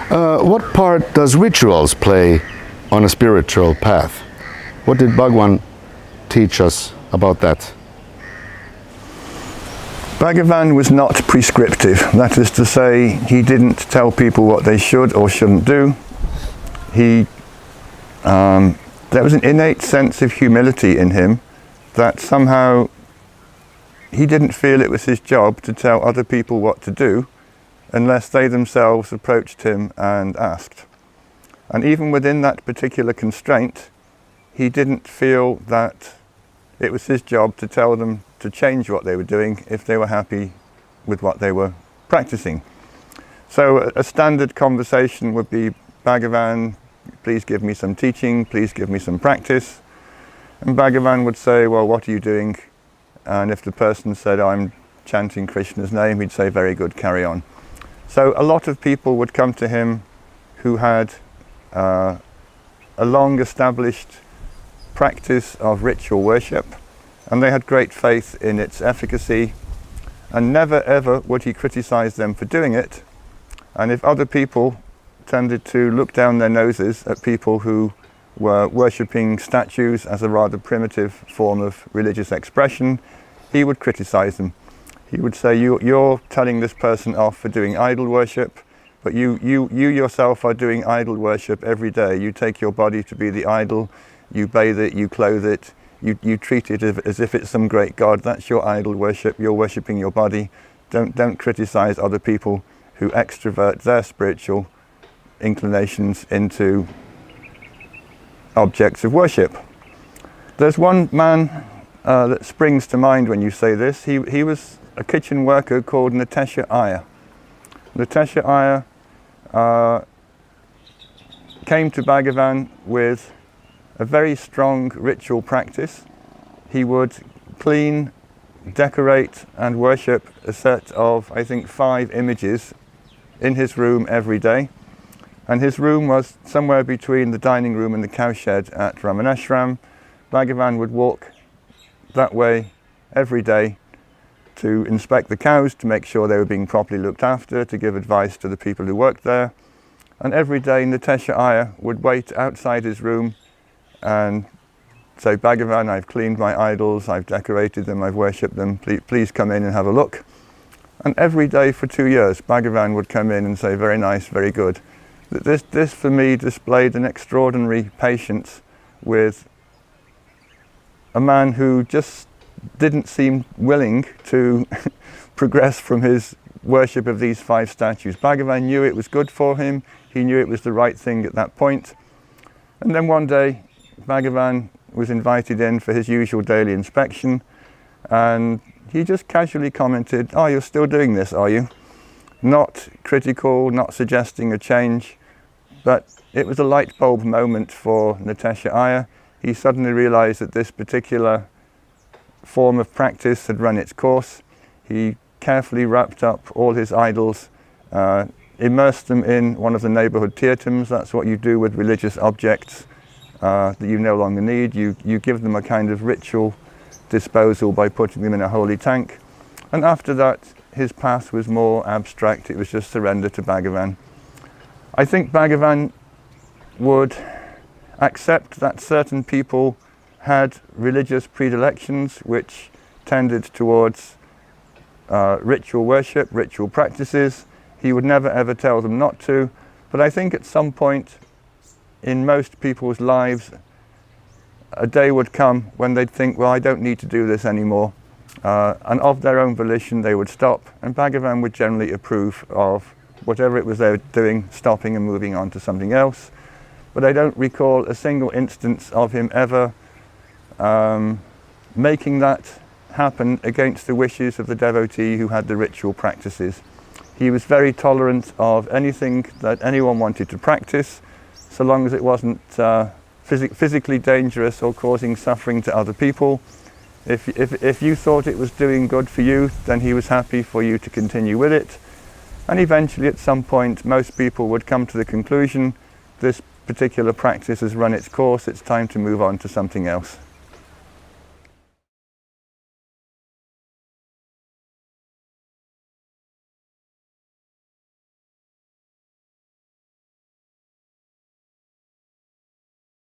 What part does rituals play on a spiritual path? What did Bhagavan teach us about that? Bhagavan was not prescriptive. That is to say, he didn't tell people what they should or shouldn't do. There was an innate sense of humility in him that somehow he didn't feel it was his job to tell other people what to do unless they themselves approached him and asked. And even within that particular constraint, he didn't feel that it was his job to tell them to change what they were doing if they were happy with what they were practicing. So a standard conversation would be, Bhagavan, please give me some teaching, please give me some practice. And Bhagavan would say, well, what are you doing? And if the person said, I'm chanting Krishna's name, he'd say, very good, carry on. So a lot of people would come to him who had a long established practice of ritual worship, and they had great faith in its efficacy, and never ever would he criticize them for doing it. And if other people tended to look down their noses at people who were worshipping statues as a rather primitive form of religious expression, he would criticize them. He would say, you're telling this person off for doing idol worship, but you yourself are doing idol worship every day. You take your body to be the idol, you bathe it, you clothe it, you treat it as if it's some great god. That's your idol worship. You're worshipping your body. Don't criticize other people who extrovert their spiritual inclinations into objects of worship. There's one man that springs to mind when you say this. He was a kitchen worker called Natesha Iyer. Natesha Iyer came to Bhagavan with a very strong ritual practice. He would clean, decorate and worship a set of, I think, 5 images in his room every day. And his room was somewhere between the dining room and the cowshed at Ramanashram. Bhagavan would walk that way every day to inspect the cows, to make sure they were being properly looked after, to give advice to the people who worked there. And every day Natesha Iyer would wait outside his room and say, Bhagavan, I've cleaned my idols, I've decorated them, I've worshipped them, please come in and have a look. And every day for 2 years, Bhagavan would come in and say, very nice, very good. This for me displayed an extraordinary patience with a man who just didn't seem willing to progress from his worship of these 5 statues. Bhagavan knew it was good for him, he knew it was the right thing at that point. And then one day, Bhagavan was invited in for his usual daily inspection, and he just casually commented, oh, you're still doing this, are you? Not critical, not suggesting a change, but it was a light bulb moment for Natesha Iyer. He suddenly realized that this particular form of practice had run its course. He carefully wrapped up all his idols, immersed them in one of the neighborhood tirthams. That's what you do with religious objects that you no longer need. You give them a kind of ritual disposal by putting them in a holy tank. And after that, his path was more abstract. It was just surrender to Bhagavan. I think Bhagavan would accept that certain people had religious predilections which tended towards ritual worship, ritual practices. He would never ever tell them not to, but I think at some point in most people's lives a day would come when they'd think, well, I don't need to do this anymore, and of their own volition they would stop, and Bhagavan would generally approve of whatever it was they were doing, stopping and moving on to something else. But I don't recall a single instance of him ever making that happen against the wishes of the devotee who had the ritual practices. He was very tolerant of anything that anyone wanted to practice, so long as it wasn't physically dangerous or causing suffering to other people. If you thought it was doing good for you, then he was happy for you to continue with it. And eventually, at some point, most people would come to the conclusion, this particular practice has run its course, it's time to move on to something else.